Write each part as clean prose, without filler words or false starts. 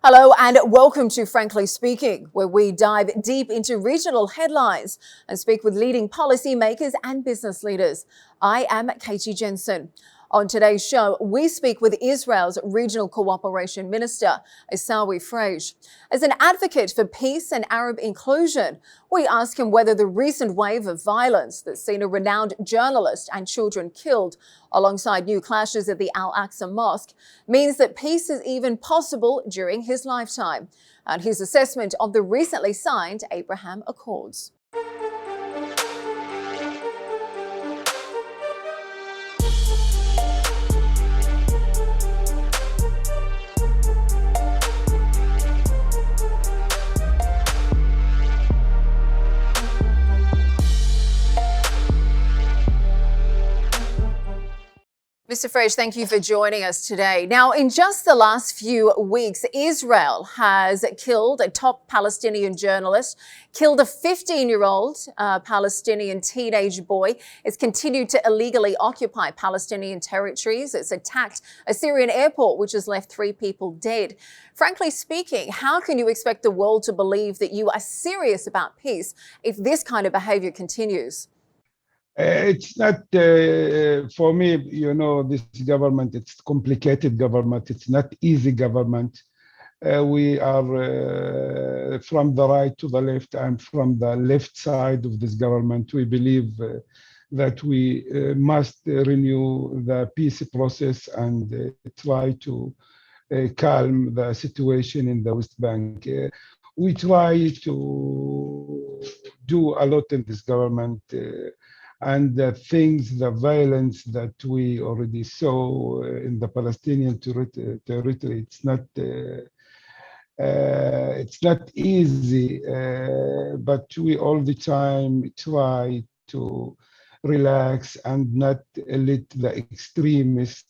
Hello and welcome to Frankly Speaking, where we dive deep into regional headlines and speak with leading policymakers and business leaders. I am Katie Jensen. On today's show, we speak with Israel's Regional Cooperation Minister, Esawi Frej. As an advocate for peace and Arab inclusion, we ask him whether the recent wave of violence that's seen a renowned journalist and children killed alongside new clashes at the Al-Aqsa Mosque means that peace is even possible during his lifetime, and his assessment of the recently signed Abraham Accords. Mr. Frej, thank you for joining us today. Now, in just the last few weeks, Israel has killed a top Palestinian journalist, killed a 15-year-old Palestinian teenage boy. It's continued to illegally occupy Palestinian territories. It's attacked a Syrian airport, which has left 3 people dead. Frankly speaking, how can you expect the world to believe that you are serious about peace if this kind of behavior continues? It's not, for me, this government, it's complicated government. It's not easy government. We are from the right to the left and from the left side of this government. We believe that we must renew the peace process and try to calm the situation in the West Bank. We try to do a lot in this government. And the violence that we already saw in the Palestinian territory, it's not easy, but we all the time try to relax and not let the extremist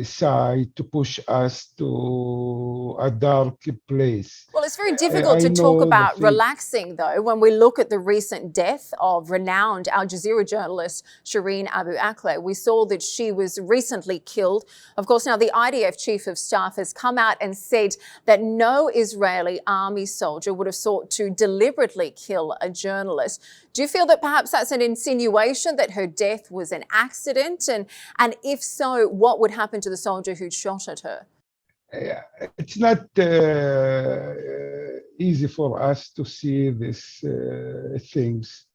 side to push us to a dark place. Well, it's very difficult to talk about relaxing, though, when we look at the recent death of renowned Al Jazeera journalist Shireen Abu Aklay. We saw that she was recently killed. Of course, now the IDF chief of staff has come out and said that no Israeli army soldier would have sought to deliberately kill a journalist. Do you feel that perhaps that's an insinuation that her death was an accident? And if so, what would happen to the soldier who'd shot at her? It's not easy for us to see these things,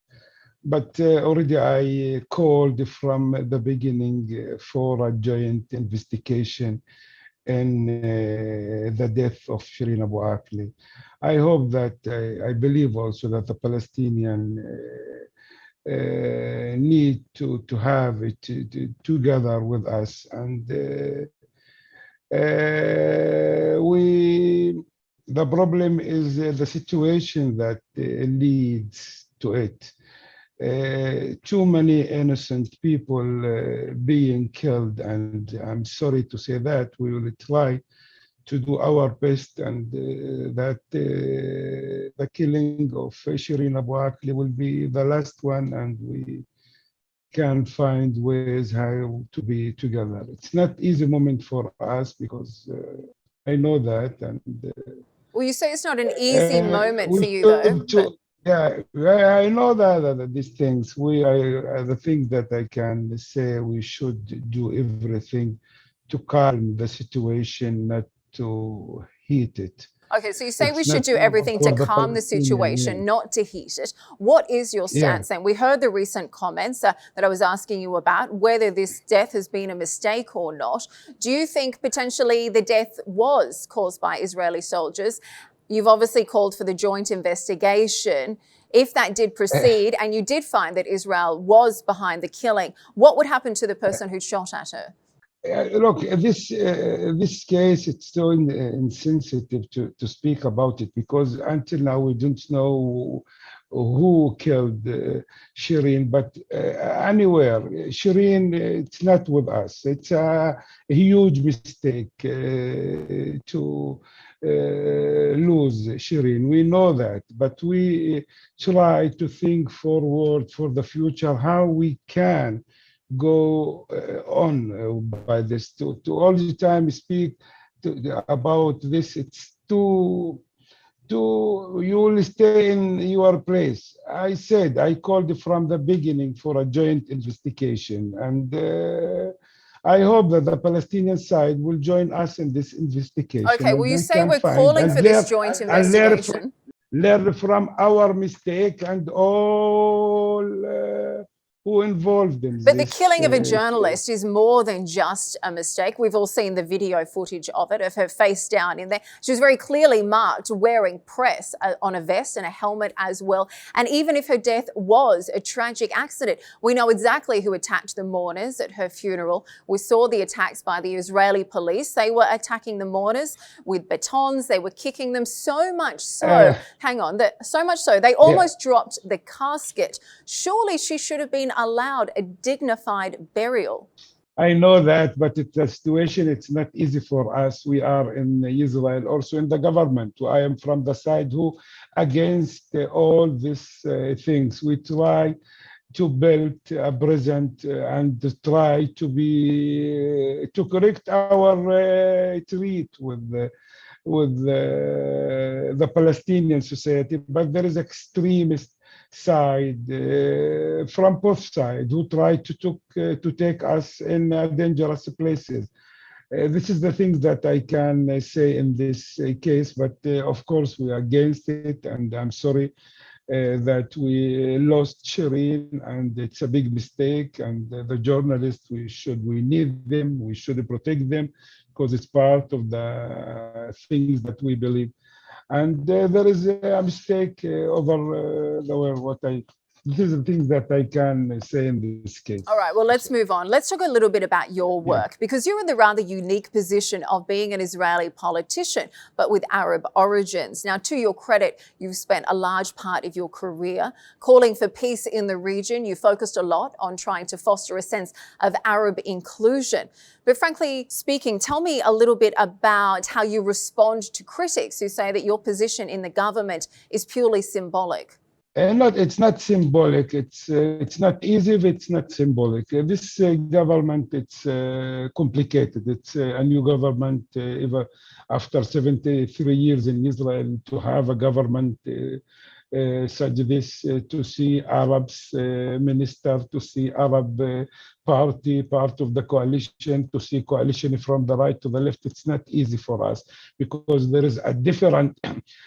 but already I called from the beginning for a joint investigation in the death of Shireen Abu Aklay. I hope that, I believe also that the Palestinian need to have it together with us, and the problem is the situation that leads to it. Too many innocent people being killed, and I'm sorry to say that. We will try to do our best, and that the killing of Shireen Abu Aklay will be the last one, and we can find ways how to be together. It's not easy moment for us because I know that. And well, you say it's not an easy moment for you, though. Yeah, I know that these things, the things that I can say, we should do everything to calm the situation, not to heat it. Okay, so you say we should do everything to calm the situation, not to heat it. What is your stance then? We heard the recent comments that I was asking you about, whether this death has been a mistake or not. Do you think potentially the death was caused by Israeli soldiers? You've obviously called for the joint investigation. If that did proceed and you did find that Israel was behind the killing, what would happen to the person who shot at her? Look, this case, it's so insensitive to speak about it, because until now we don't know who killed Shireen, but anywhere, Shireen, it's not with us. It's a huge mistake to lose Shireen. We know that, but we try to think forward for the future, how we can go on by this, to all the time speak about this, it's too you will stay in your place. I said I called from the beginning for a joint investigation, and I hope that the Palestinian side will join us in this investigation, Okay, and well, you we say can we're find calling and for this joint investigation. learn from our mistake and all who involved in But the this killing of a case. journalist is more than just a mistake. We've all seen the video footage of it, of her face down in there. She was very clearly marked wearing press on a vest and a helmet as well. And even if her death was a tragic accident, we know exactly who attacked the mourners at her funeral. We saw the attacks by the Israeli police. They were attacking the mourners with batons. They were kicking them so much so, so much so, they almost dropped the casket. Surely she should have been allowed a dignified burial. I know that, but it's a situation, it's not easy for us. We are in Israel, also in the government. I am from the side who against all these things. We try to build a present and try to be to correct our treat with the Palestinian society, but there is extremist side from both sides who try to take us in dangerous places. This is the things that I can say in this case, but of course we are against it, and I'm sorry that we lost Shireen, and it's a big mistake. And the journalists, we need them, we should protect them, because it's part of the things that we believe. And there is a mistake over this is the things that I can say in this case. All right, well, let's move on. Let's talk a little bit about your work, because you're in the rather unique position of being an Israeli politician, but with Arab origins. Now, to your credit, you've spent a large part of your career calling for peace in the region. You focused a lot on trying to foster a sense of Arab inclusion. But frankly speaking, tell me a little bit about how you respond to critics who say that your position in the government is purely symbolic. It's not symbolic. It's not easy. It's not symbolic. This government, it's complicated. It's a new government. Even after 73 years in Israel, to have a government such this, to see Arabs minister, to see Arab party part of the coalition, to see coalition from the right to the left, it's not easy for us, because there is a different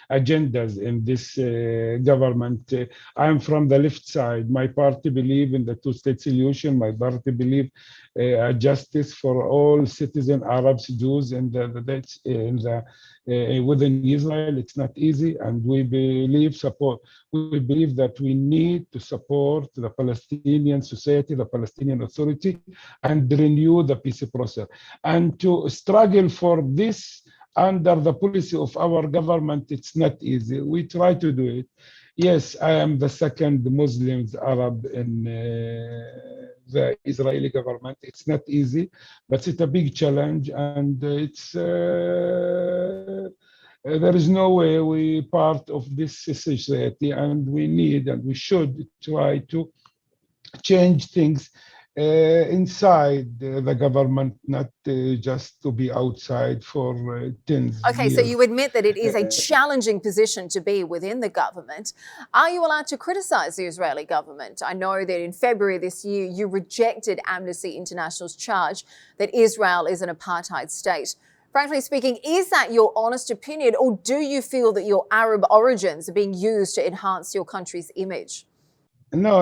agendas in this government. I'm from the left side. My party believe in the two-state solution. My party believe justice for all citizen Arabs, Jews, and within Israel. It's not easy, and we believe that we need to support the Palestinian society, the Palestinian Authority, and renew the peace process. And to struggle for this under the policy of our government, it's not easy. We try to do it. Yes, I am the second Muslim Arab in the Israeli government. It's not easy, but it's a big challenge, and there is no way we part of this society, and we need and we should try to change things inside the government, not just to be outside for tens of years. So you admit that it is a challenging position to be within the government. Are you allowed to criticize the Israeli government? I know that in February this year, you rejected Amnesty International's charge that Israel is an apartheid state. Frankly speaking, is that your honest opinion, or do you feel that your Arab origins are being used to enhance your country's image? No.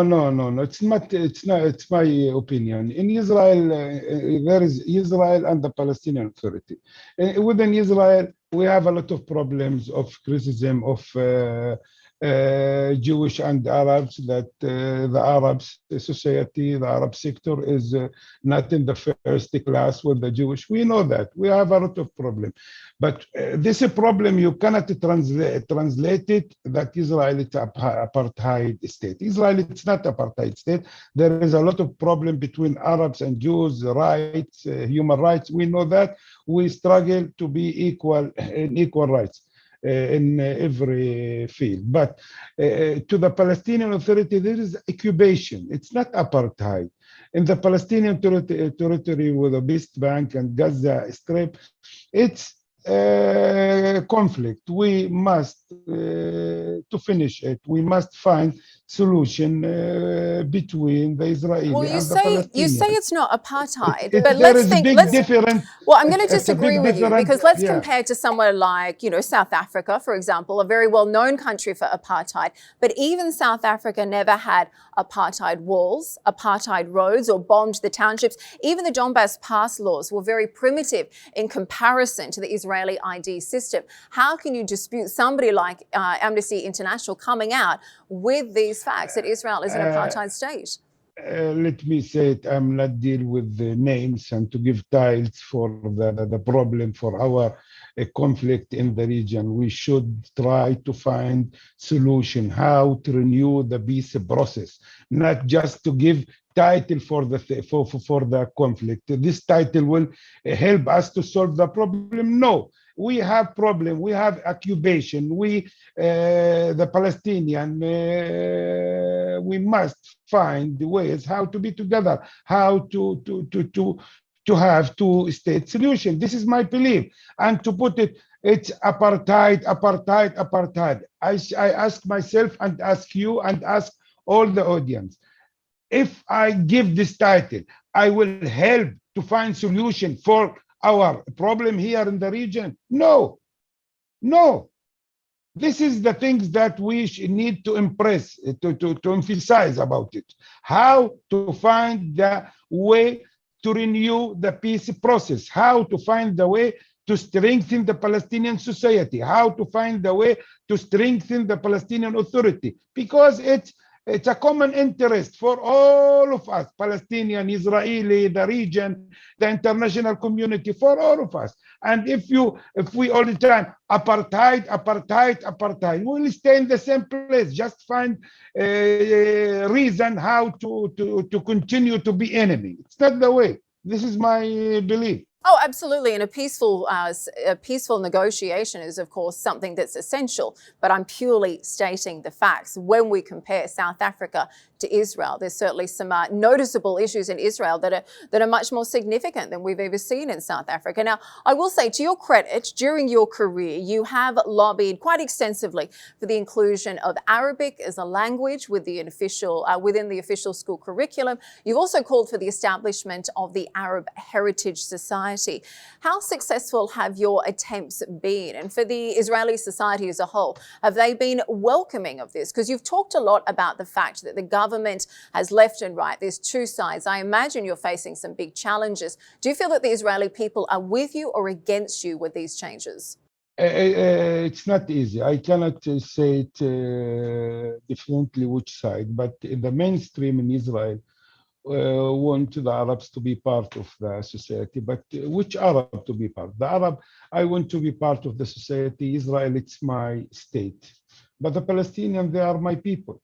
It's not. It's my opinion. In Israel, there is Israel and the Palestinian Authority. Within Israel, we have a lot of problems of criticism of Jewish and Arabs, that the Arab society, the Arab sector is not in the first class with the Jewish. We know that. We have a lot of problem. But this problem, you cannot translate it that Israel is an apartheid state. Israel, it's not apartheid state. There is a lot of problem between Arabs and Jews, rights, human rights. We know that. We struggle to be equal in equal rights in every field. But to the Palestinian Authority, there is occupation. It's not apartheid. In the Palestinian territory with the West Bank and Gaza Strip, it's conflict. We must, to finish it, we must find solution between the Well, Israeli and the you say Palestinian. it's not apartheid, but There let's is a think. big difference. Well, I'm going to It's a disagree big with you difference. because let's Yeah. compare to somewhere like, South Africa, for example, a very well-known country for apartheid. But even South Africa never had apartheid walls, apartheid roads, or bombed the townships. Even the Donbass pass laws were very primitive in comparison to the Israeli ID system. How can you dispute somebody like Amnesty International coming out with these facts that Israel is an apartheid state? Let me say it, I'm not deal with the names and to give titles for the problem for our conflict in the region. We should try to find solution, how to renew the peace process, not just to give title for the conflict. This title will help us to solve the problem. No, we have problem, we have occupation, the Palestinian, we must find ways how to be together, how to have two-state solution. This is my belief. And to put it, it's apartheid, apartheid, apartheid. I ask myself and ask you and ask all the audience, if I give this title, I will help to find solution for our problem here in the region? No, no. This is the things that we need to impress, to emphasize about it. How to find the way to renew the peace process, how to find the way to strengthen the Palestinian society, how to find the way to strengthen the Palestinian Authority, because it's a common interest for all of us, Palestinian, Israeli, the region, the international community, for all of us. And if we all the time, apartheid, apartheid, apartheid, we'll stay in the same place, just find a reason how to continue to be enemy. It's not the way. This is my belief. Oh, absolutely. And a peaceful negotiation is, of course, something that's essential. But I'm purely stating the facts. When we compare South Africa to Israel, there's certainly some noticeable issues in Israel that are much more significant than we've ever seen in South Africa. Now, I will say, to your credit, during your career, you have lobbied quite extensively for the inclusion of Arabic as a language within the official school curriculum. You've also called for the establishment of the Arab Heritage Society. How successful have your attempts been? And for the Israeli society as a whole, have they been welcoming of this? Because you've talked a lot about the fact that the government has left and right. There's two sides. I imagine you're facing some big challenges. Do you feel that the Israeli people are with you or against you with these changes? It's not easy. I cannot say it definitely which side, but in the mainstream in Israel, want the Arabs to be part of the society, but which Arab to be part? The Arab, I want to be part of the society. Israel, it's my state. But the Palestinians, they are my people.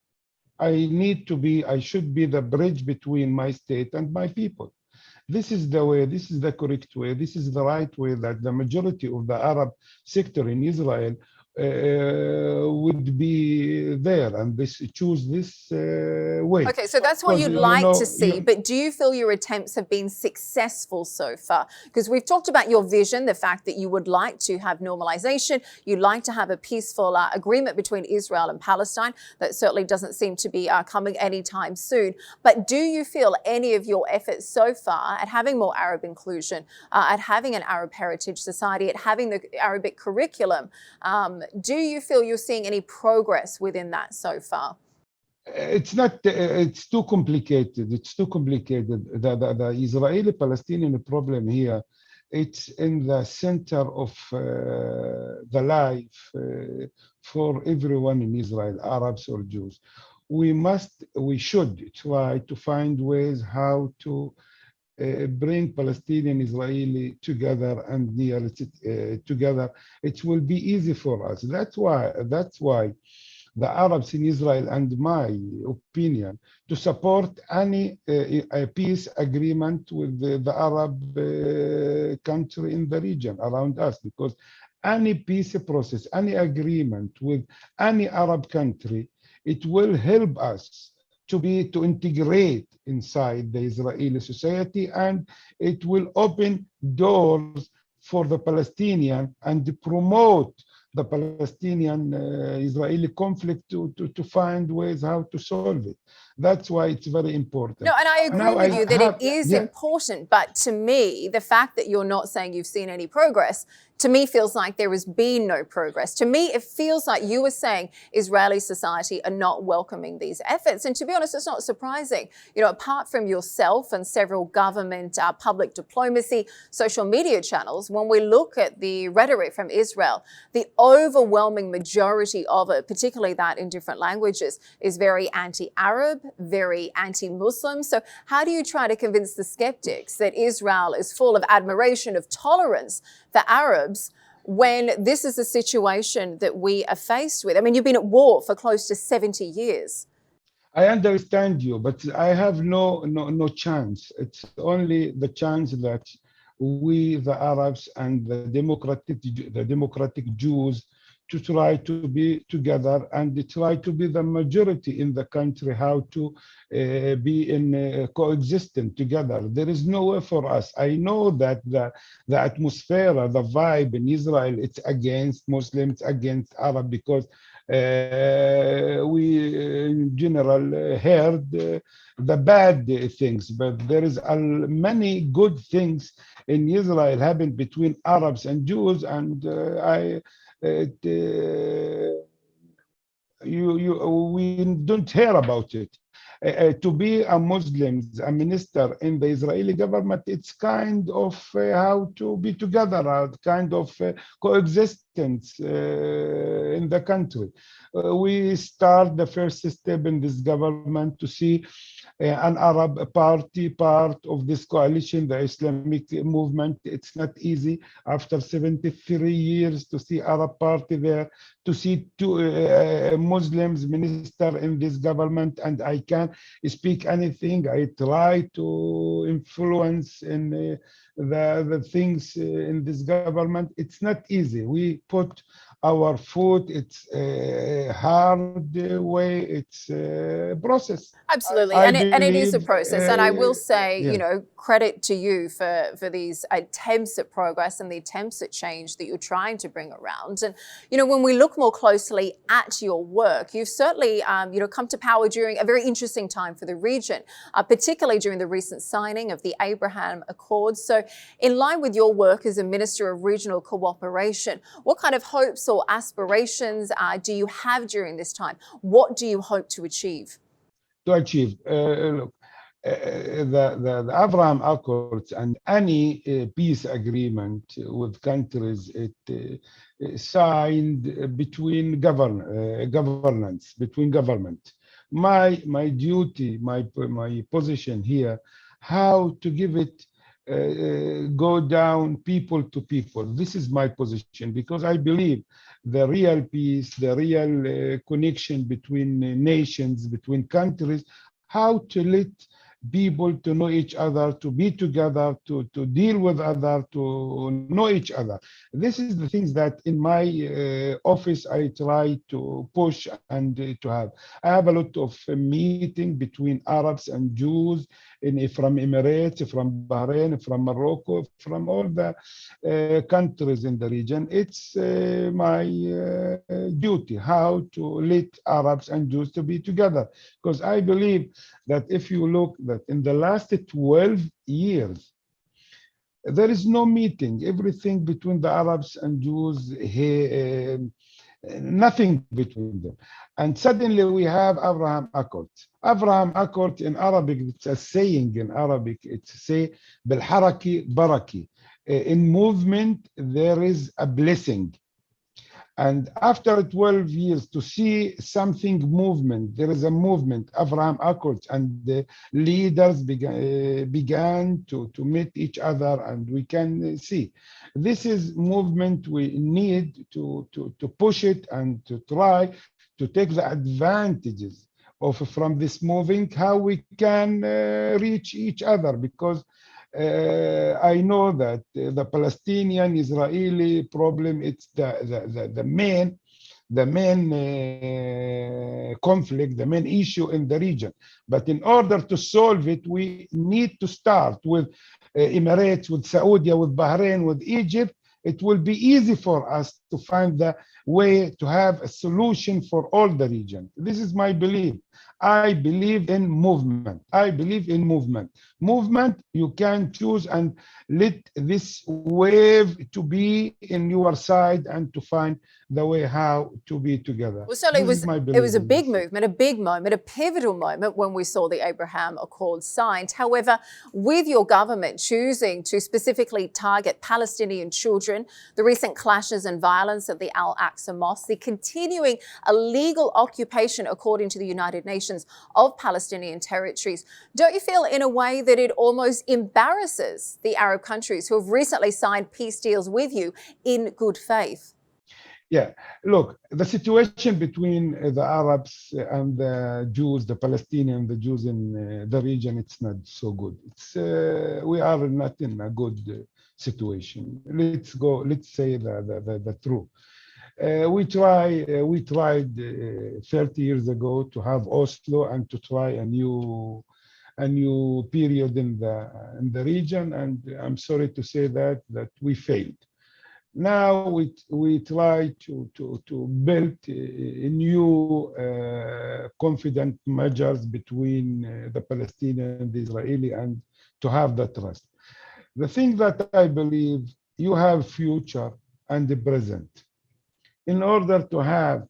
I should be the bridge between my state and my people. This is the way, this is the correct way, this is the right way that the majority of the Arab sector in Israel would be there and choose this way. Okay, so that's what you'd like to see, but do you feel your attempts have been successful so far? Because we've talked about your vision, the fact that you would like to have normalization, you'd like to have a peaceful agreement between Israel and Palestine. That certainly doesn't seem to be coming anytime soon. But do you feel any of your efforts so far at having more Arab inclusion, at having an Arab Heritage Society, at having the Arabic curriculum, do you feel you're seeing any progress within that so far? It's not, it's too complicated. It's too complicated. The Israeli-Palestinian problem here, it's in the center of the life for everyone in Israel, Arabs or Jews. We should try to find ways how to bring Palestinian, Israeli together and near together. It will be easy for us. That's why the Arabs in Israel, and my opinion, to support any peace agreement with the Arab country in the region around us, because any peace process, any agreement with any Arab country, it will help us to integrate inside the Israeli society, and it will open doors for the Palestinian and promote the Palestinian-Israeli conflict to find ways how to solve it. That's why it's very important. No, and I agree with you that it is yeah. important, but to me, the fact that you're not saying you've seen any progress, to me feels like there has been no progress. To me, it feels like you were saying Israeli society are not welcoming these efforts. And to be honest, it's not surprising. You know, apart from yourself and several government, public diplomacy, social media channels, when we look at the rhetoric from Israel, the overwhelming majority of it, particularly that in different languages, is very anti-Arab, very anti-Muslim. So how do you try to convince the skeptics that Israel is full of admiration, of tolerance for Arabs, when this is a situation that we are faced with? I mean, you've been at war for close to 70 years. I understand you, but I have no chance. It's only the chance that we, the Arabs and the democratic Jews, to try to be together and try to be the majority in the country, how to be in coexistent together. There is no way for us. I know that the atmosphere, the vibe in Israel, it's against Muslims, against Arab, because we in general heard the bad things, but there is many good things in Israel happen between Arabs and Jews, and we don't hear about it. To be a Muslim, a minister in the Israeli government, it's kind of how to be together, kind of coexistence in the country. We start the first step in this government to see an Arab party part of this coalition, the Islamic movement. It's not easy after 73 years to see Arab party there, to see two Muslims minister in this government, and I can't speak anything. I try to influence in the things in this government. It's not easy. We put our foot. It's a hard way. It's a process. Absolutely, and it is a process. And I will say, you know, credit to you for these attempts at progress and the attempts at change that you're trying to bring around. And, you know, when we look more closely at your work, you've certainly, you know, come to power during a very interesting time for the region, particularly during the recent signing of the Abraham Accords. So in line with your work as a Minister of Regional Cooperation, what kind of hopes or aspirations do you have during this time? What do you hope to achieve? Look, the Abraham Accords and any peace agreement with countries signed between governance, between government. My duty, my position here, how to give it go down people to people. This is my position, because I believe the real peace, the real connection between nations, between countries, how to let people to know each other, to be together, to deal with others, to know each other. This is the things that in my office I try to push and to have. I have a lot of meeting between Arabs and Jews from Emirates, from Bahrain, from Morocco, from all the countries in the region. It's my duty how to let Arabs and Jews to be together, because I believe that if you look that in the last 12 years, there is no meeting, everything between the Arabs and Jews, nothing between them. And suddenly we have Abraham Accord. Abraham Accord in Arabic, it's a saying in Arabic, it's say, بالحركة بركة. In movement, there is a blessing. And after 12 years, to see something movement, there is a movement, Abraham Accords, and the leaders began to meet each other, and we can see. This is movement we need to push it and to try to take the advantages from this moving, how we can reach each other, because I know that the Palestinian-Israeli problem, it's the main, the main conflict, the main issue in the region. But in order to solve it, we need to start with Emirates, with Saudi, with Bahrain, with Egypt. It will be easy for us to find the way to have a solution for all the region. This is my belief. I believe in movement. I believe in movement. Movement, you can choose and let this wave to be in your side and to find the way how to be together. Well, certainly it was a big movement, a big moment, a pivotal moment when we saw the Abraham Accords signed. However, with your government choosing to specifically target Palestinian children, the recent clashes and violence at the Al-Aqsa Mosque, the continuing illegal occupation, according to the United Nations, of Palestinian territories, don't you feel in a way that it almost embarrasses the Arab countries who have recently signed peace deals with you in good faith? Yeah, look, the situation between the Arabs and the Jews, the Palestinians, the Jews in the region, it's not so good. We are not in a good situation. Let's say the truth. We tried 30 years ago to have Oslo and to try a new period in the region, and I'm sorry to say that we failed. Now we try to build a new confident measures between the Palestinian and the Israeli, and to have the trust. The thing that I believe, you have future and the present. In order to have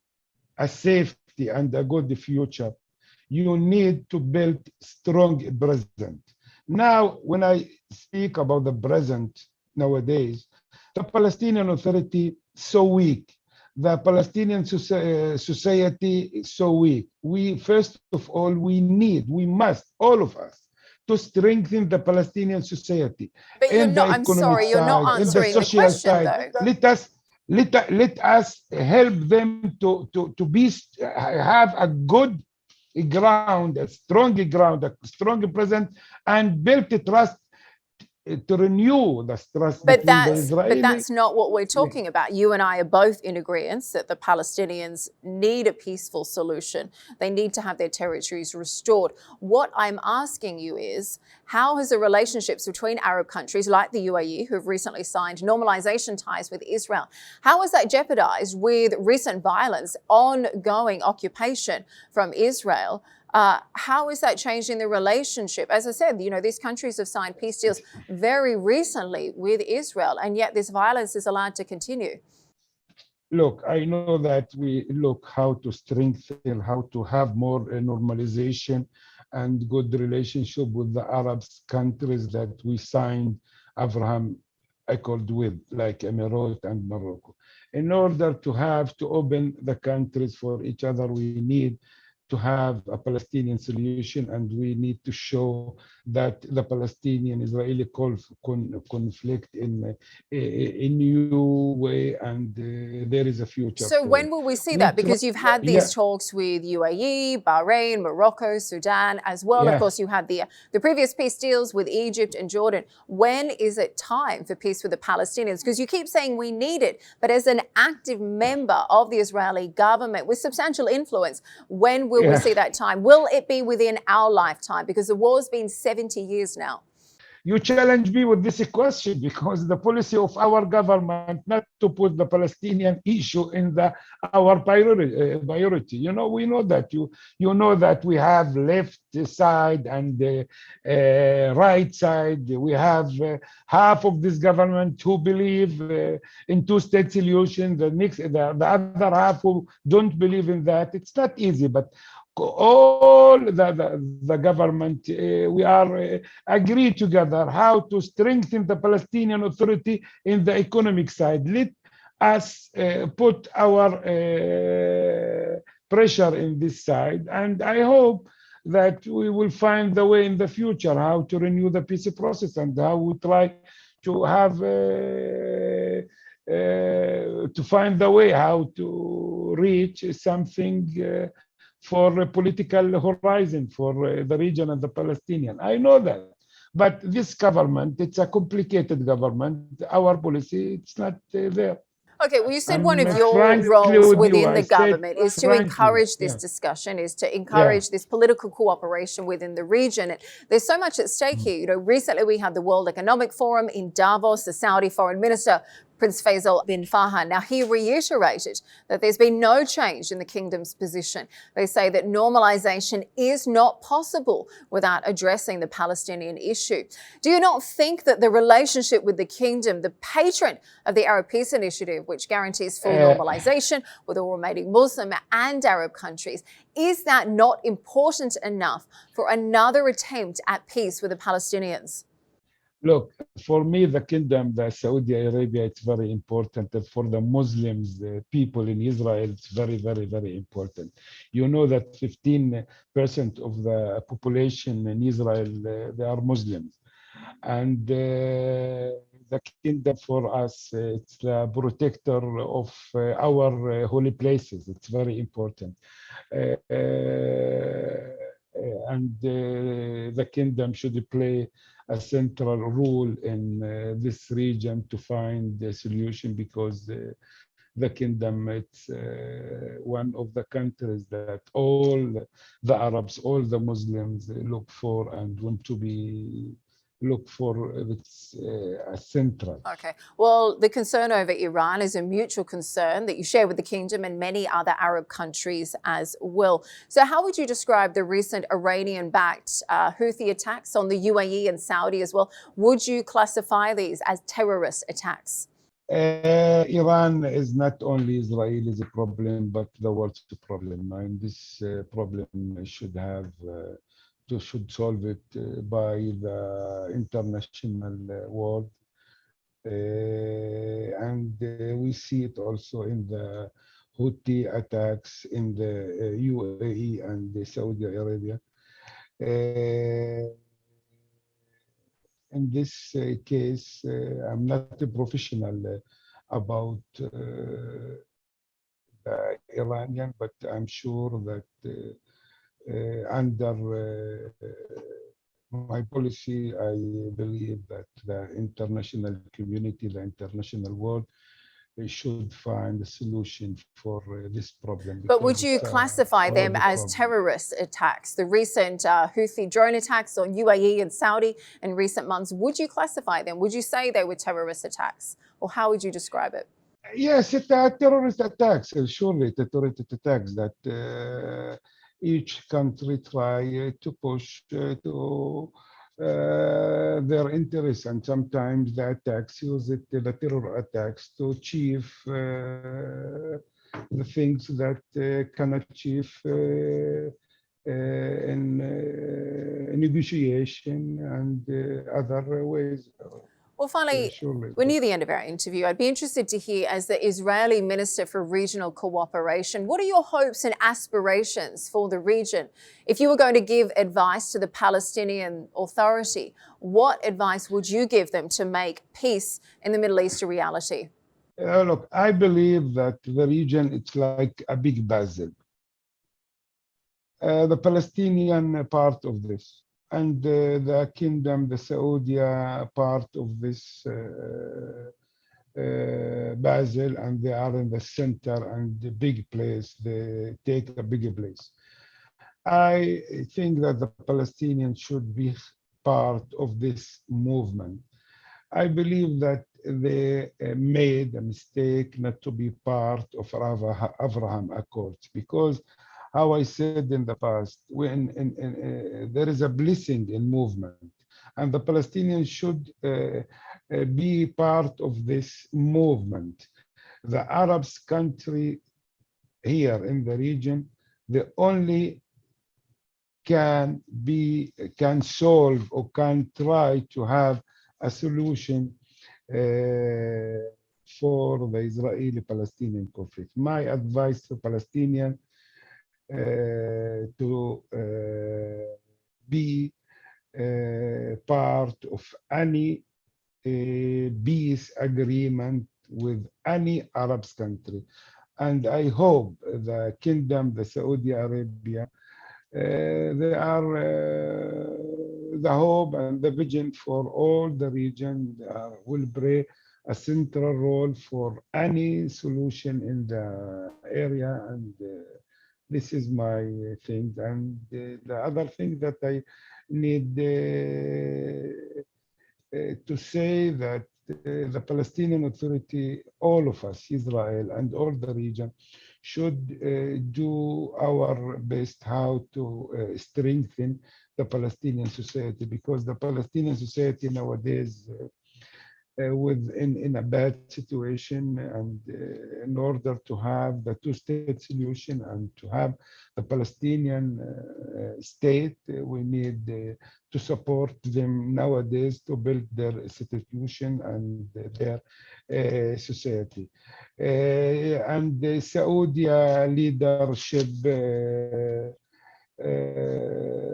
a safety and a good future, you need to build strong present. Now, when I speak about the present nowadays, the Palestinian Authority so weak. The Palestinian society is so weak. First of all, we must, all of us, to strengthen the Palestinian society. But I'm sorry, you're not answering the question, though. Let us help them to have a good ground, a strong presence, and build a trust to renew the trust between the Israelis. But that's not what we're talking about. You and I are both in agreement that the Palestinians need a peaceful solution. They need to have their territories restored. What I'm asking you is, how has the relationships between Arab countries like the UAE, who have recently signed normalization ties with Israel, how is that jeopardized with recent violence, ongoing occupation from Israel? How is that changing the relationship? As I said, these countries have signed peace deals very recently with Israel, and yet this violence is allowed to continue. Look, I know that we look how to strengthen, how to have more normalization and good relationship with the Arab countries that we signed Abraham Accord with, like Emirates and Morocco. In order to open the countries for each other, we need to have a Palestinian solution, and we need to show that the Palestinian-Israeli conflict in a new way, and there is a future. So when will we see that? Because you've had these talks with UAE, Bahrain, Morocco, Sudan as well. Of course, you had the previous peace deals with Egypt and Jordan. When is it time for peace with the Palestinians? Because you keep saying we need it, but as an active member of the Israeli government with substantial influence, when will we see that time? Will it be within our lifetime? Because the war's been 70 years now. You challenge me with this question, because the policy of our government not to put the Palestinian issue in our priority. We know that you know that we have left side and the right side. We have half of this government who believe in two-state solution. The other half who don't believe in that. It's not easy, but all the government, we are agree together how to strengthen the Palestinian Authority in the economic side. Let us put our pressure in this side, and I hope that we will find the way in the future how to renew the peace process, and how we try to have to find the way how to reach something for a political horizon for the region and the Palestinian. I know that. But this government, it's a complicated government. Our policy, it's not there. Okay, well, you said one I'm of your frankly roles with you. within I the said government is to frankly. encourage this Yeah. discussion, is to Yeah. encourage this political cooperation within the region. And there's so much at stake here. You know, recently we had the World Economic Forum in Davos. The Saudi Foreign Minister, Prince Faisal bin Farhan. Now, he reiterated that there's been no change in the kingdom's position. They say that normalization is not possible without addressing the Palestinian issue. Do you not think that the relationship with the kingdom, the patron of the Arab Peace Initiative, which guarantees full normalization with all remaining Muslim and Arab countries, is that not important enough for another attempt at peace with the Palestinians? Look, for me, the kingdom, the Saudi Arabia, it's very important. And for the Muslims, the people in Israel, it's very, very, very important. You know that 15% of the population in Israel, they are Muslims. And the kingdom for us, it's the protector of our holy places. It's very important. And the kingdom should play a central role in this region to find a solution, because the kingdom, it's one of the countries that all the Arabs, all the Muslims look for and want to be look for. It's central. Okay. Well, the concern over Iran is a mutual concern that you share with the kingdom and many other Arab countries as well. So how would you describe the recent Iranian-backed Houthi attacks on the UAE and Saudi as well? Would you classify these as terrorist attacks? Iran is not only Israel's problem, but the world's problem. And this problem should solve it by the international world. And we see it also in the Houthi attacks in the UAE and the Saudi Arabia. In this case, I'm not a professional about the Iranian, but I'm sure that under my policy, I believe that the international community, the international world, should find a solution for this problem. But would you classify them as terrorist attacks? The recent Houthi drone attacks on UAE and Saudi in recent months, would you classify them? Would you say they were terrorist attacks? Or how would you describe it? Yes, it's a terrorist attacks, surely terrorist attacks that each country try to push to their interests, and sometimes the attacks use it, the terror attacks, to achieve the things that can achieve in negotiation and other ways. Well, finally, we're near the end of our interview. I'd be interested to hear, as the Israeli Minister for Regional Cooperation, what are your hopes and aspirations for the region? If you were going to give advice to the Palestinian Authority, what advice would you give them to make peace in the Middle East a reality? Look, I believe that the region, it's like a big puzzle. The Palestinian part of this, and the kingdom, the Saudi part of this Basel, and they are in the center and the big place. They take a bigger place. I think that the Palestinians should be part of this movement. I believe that they made a mistake not to be part of Abraham Accords, because, how I said in the past, when there is a blessing in movement, and the Palestinians should be part of this movement. The Arabs country here in the region, the only can solve or can try to have a solution for the Israeli-Palestinian conflict. My advice to Palestinians to be part of any peace agreement with any Arab country. And I hope the kingdom, the Saudi Arabia, they are the hope and the vision for all the region. Will pray a central role for any solution in the area. And this is my thing. And the other thing that I need to say that the Palestinian Authority, all of us, Israel and all the region, should do our best how to strengthen the Palestinian society, because the Palestinian society nowadays in a bad situation, and in order to have the two-state solution and to have the Palestinian state, we need to support them nowadays to build their institution and their society. And the Saudi leadership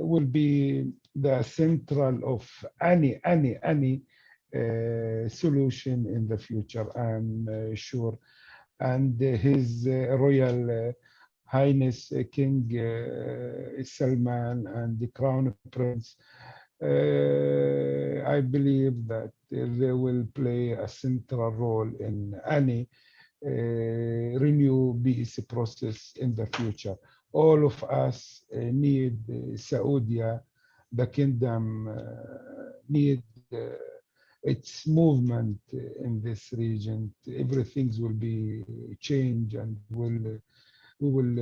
will be the central of any solution in the future, I'm sure. And His Royal Highness King Salman and the Crown Prince, I believe that they will play a central role in any renew peace process in the future. All of us need Saudi, the kingdom need its movement in this region. Everything will be changed, and we will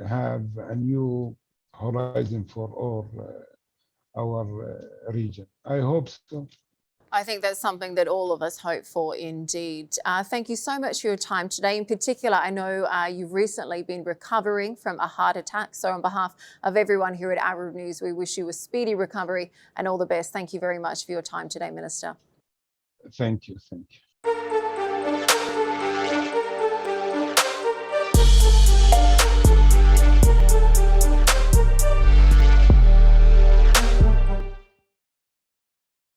have a new horizon for all our region. I hope so. I think that's something that all of us hope for indeed. Thank you so much for your time today. In particular, I know you've recently been recovering from a heart attack. So on behalf of everyone here at Arab News, we wish you a speedy recovery and all the best. Thank you very much for your time today, Minister. Thank you. Thank you.